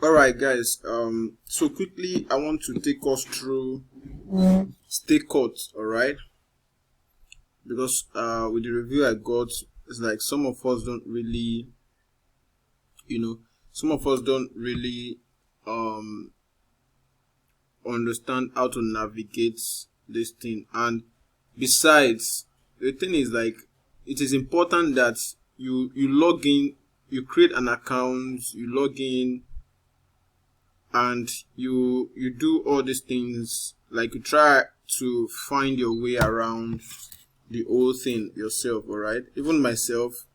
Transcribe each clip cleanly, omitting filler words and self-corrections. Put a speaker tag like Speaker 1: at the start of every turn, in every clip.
Speaker 1: All right, guys. So quickly, I want to take us through stay caught. All right, because with the review I got, it's like some of us don't really, you know, some of us don't really um understand how to navigate this thing. And besides, the thing is like it is important that you log in, you create an account, you log in, and you do all these things, like you try to find your way around the whole thing yourself. All right, even myself,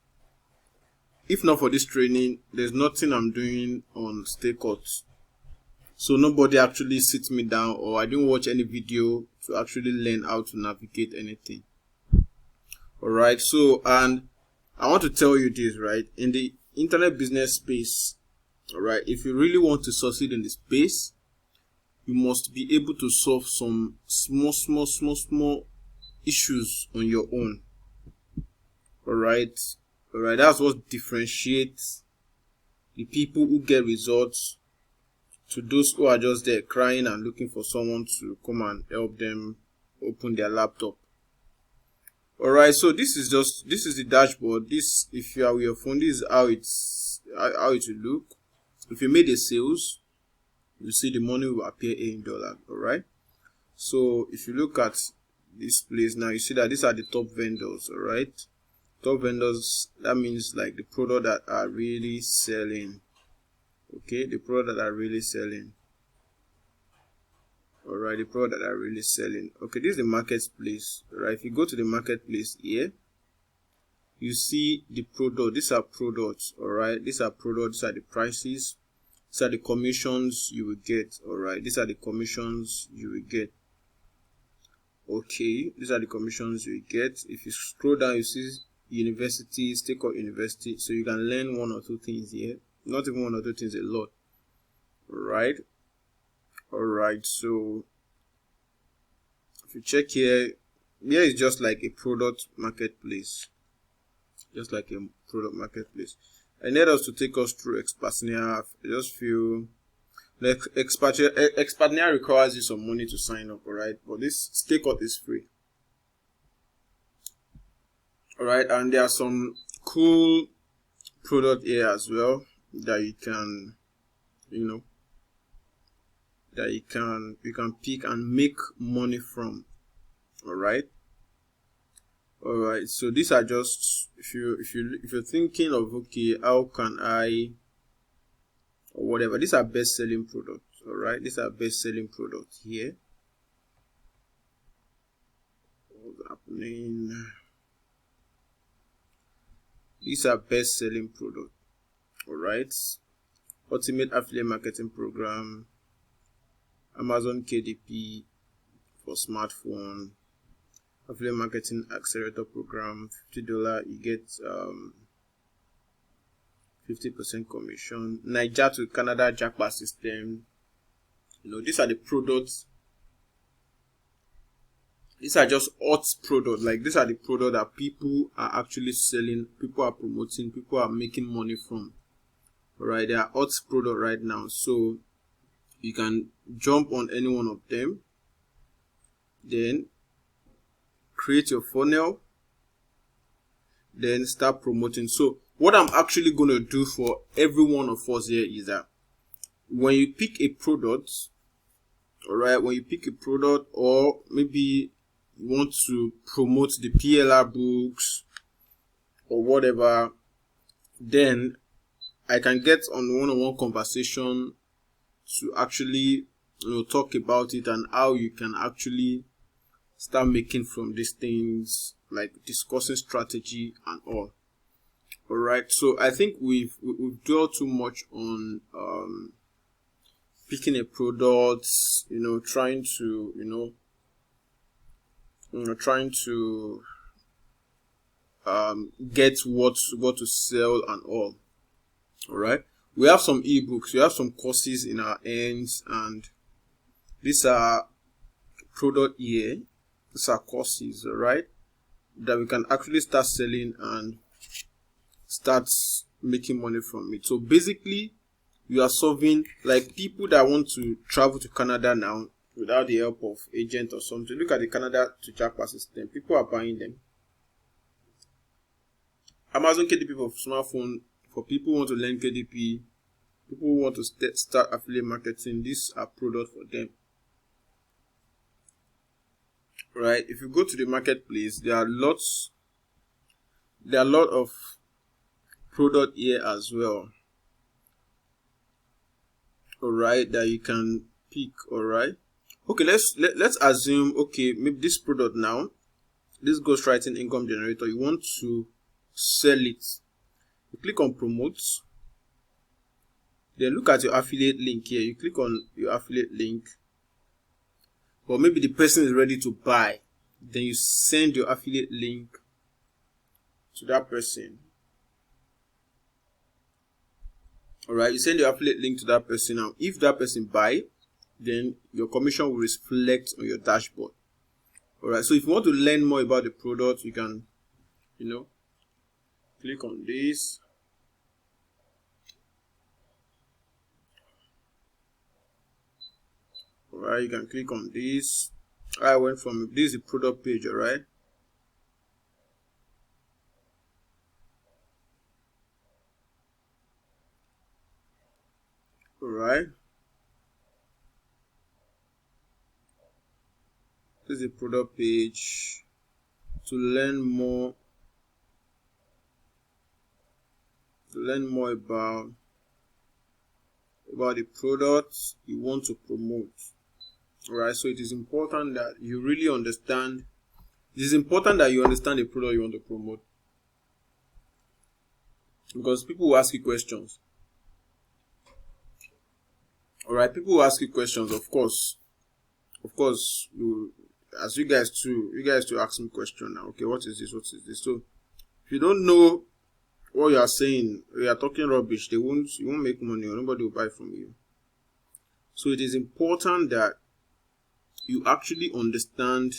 Speaker 1: if not for this training, there's nothing I'm doing on StayCut. So nobody actually sits me down, or I didn't watch any video to actually learn how to navigate anything. All right, so, and I want to tell you this, right? In the internet business space, all right, if you really want to succeed in the space, you must be able to solve some small issues on your own. All right, that's what differentiates the people who get results to those who are just there crying and looking for someone to come and help them open their laptop. All right, so this is the dashboard. This, if you are with your phone, this is how it will look. If you made a sales, you see the money will appear here in dollars. All right, so if you look at this place now, you see that these are the top vendors. All right, top vendors, that means like the product that are really selling. Okay, the product that are really selling. All right, the product that are really selling. Okay, this is the marketplace. All right, if you go to the marketplace here, you see the product. These are products. All right, these are products. These are the prices. These are the commissions you will get. All right, these are the commissions you will get. Okay, these are the commissions you will get. If you scroll down, you see university, StayCut University. So you can learn one or two things here. Not even one or two things, a lot. All right, so if you check here is just like a product marketplace. Just like a product marketplace. I need us to take us through Expatriate. I just feel like Expatriate requires you some money to sign up, alright? But this StayCut is free. Alright, and there are some cool product here as well that you can, that you can pick and make money from. Alright, so these are just, if you're thinking of, okay, how can I, or whatever, these are best selling products. Alright, these are best selling products here. What's happening? These are best selling products. Alright, Ultimate Affiliate Marketing Program, Amazon KDP for smartphone, Affiliate Marketing Accelerator Program, $50, you get 50% commission. Niger to Canada Jackpot System. These are the products. These are just hot products. Like, these are the products that people are actually selling, people are promoting, people are making money from. Alright, they are hot products right now. So you can jump on any one of them, then create your funnel, then start promoting. So what I'm actually going to do for every one of us here is that when you pick a product, alright, when you pick a product, or maybe you want to promote the PLR books or whatever, then I can get on one-on-one conversation to actually talk about it and how you can actually start making from these things, like discussing strategy and all. Alright, so I think we've dwelled too much on picking a product, trying to get what to sell and all. Alright, we have some ebooks, we have some courses in our hands, and these are product here. These are courses, alright, that we can actually start selling and start making money from it. So basically, you are solving, like people that want to travel to Canada now without the help of agent or something. Look at the Canada to Japan system. People are buying them. Amazon KDP for smartphone, for people who want to learn KDP, people who want to start affiliate marketing, these are products for them. Right? If you go to the marketplace, there are a lot of product here as well. Alright, that you can pick. Alright. Okay, let's assume, okay, maybe this product now, this ghostwriting income generator, you want to sell it. You click on promote, then look at your affiliate link here. You click on your affiliate link, or maybe the person is ready to buy, then you send your affiliate link to that person. Alright, you send your affiliate link to that person. Now if that person buy, then your commission will reflect on your dashboard. Alright, so if you want to learn more about the product, you can, click on this. Alright, you can click on this. I went from this is the product page. Alright, this is the product page. To learn more about the products you want to promote. Alright, so it is important that you really understand. It is important that you understand the product you want to promote, because people will ask you questions. Alright, people will ask you questions. Of course, as you guys to ask me question now. Okay, what is this? So if you don't know what you are saying, you are talking rubbish, you won't make money, or nobody will buy from you. So it is important that you actually understand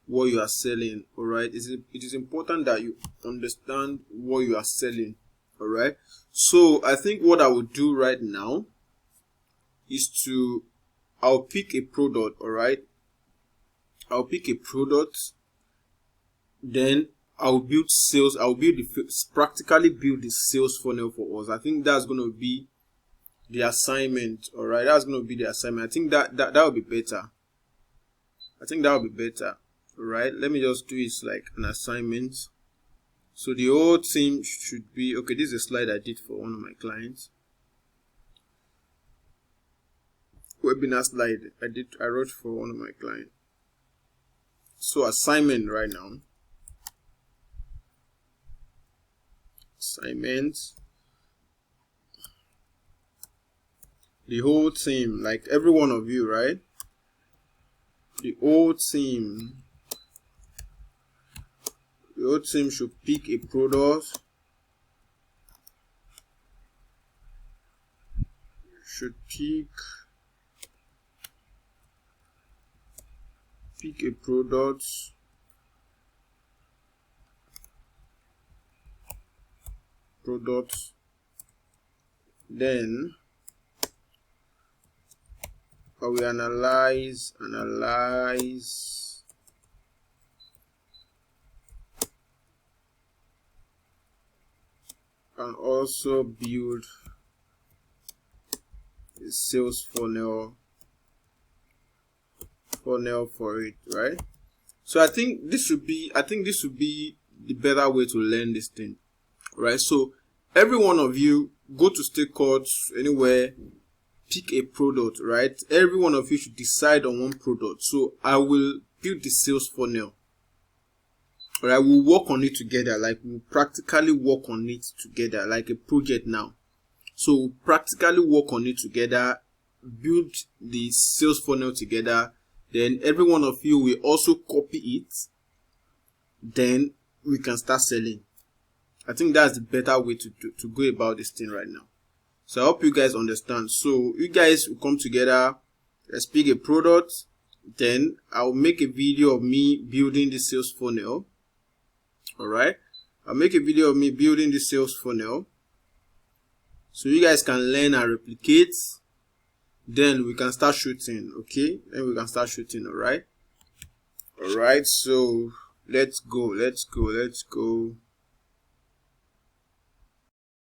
Speaker 1: what you are selling. Alright, it is important that you understand what you are selling. Alright, so I think what I will do right now is I'll pick a product. Alright, I'll pick a product, then I'll build sales. Practically build the sales funnel for us. I think that's going to be the assignment. Alright, that's going to be the assignment. I think that will be better. Alright, let me just do it like an assignment. So the whole thing should be, okay, this is a slide I did for one of my clients. Webinar slide I wrote for one of my clients. So assignment right now. Assignment. The whole team, like every one of you, right? The whole team should pick a product. Should pick a product. Then I will analyze and also build a sales funnel for it, right? So I think this would be the better way to learn this thing, right? So every one of you go to StayCoach anywhere, pick a product, right? Every one of you should decide on one product. So I will build the sales funnel. Alright, we'll work on it together. Like we'll practically work on it together, like a project now. So we'll practically work on it together, build the sales funnel together. Then every one of you will also copy it. Then we can start selling. I think that's the better way to go about this thing right now. So I hope you guys understand. So you guys will come together, let's pick a product, then I'll make a video of me building the sales funnel. Alright, I'll make a video of me building the sales funnel. so you guys can learn and replicate. Then we can start shooting. Okay, then we can start shooting. All right, so let's go.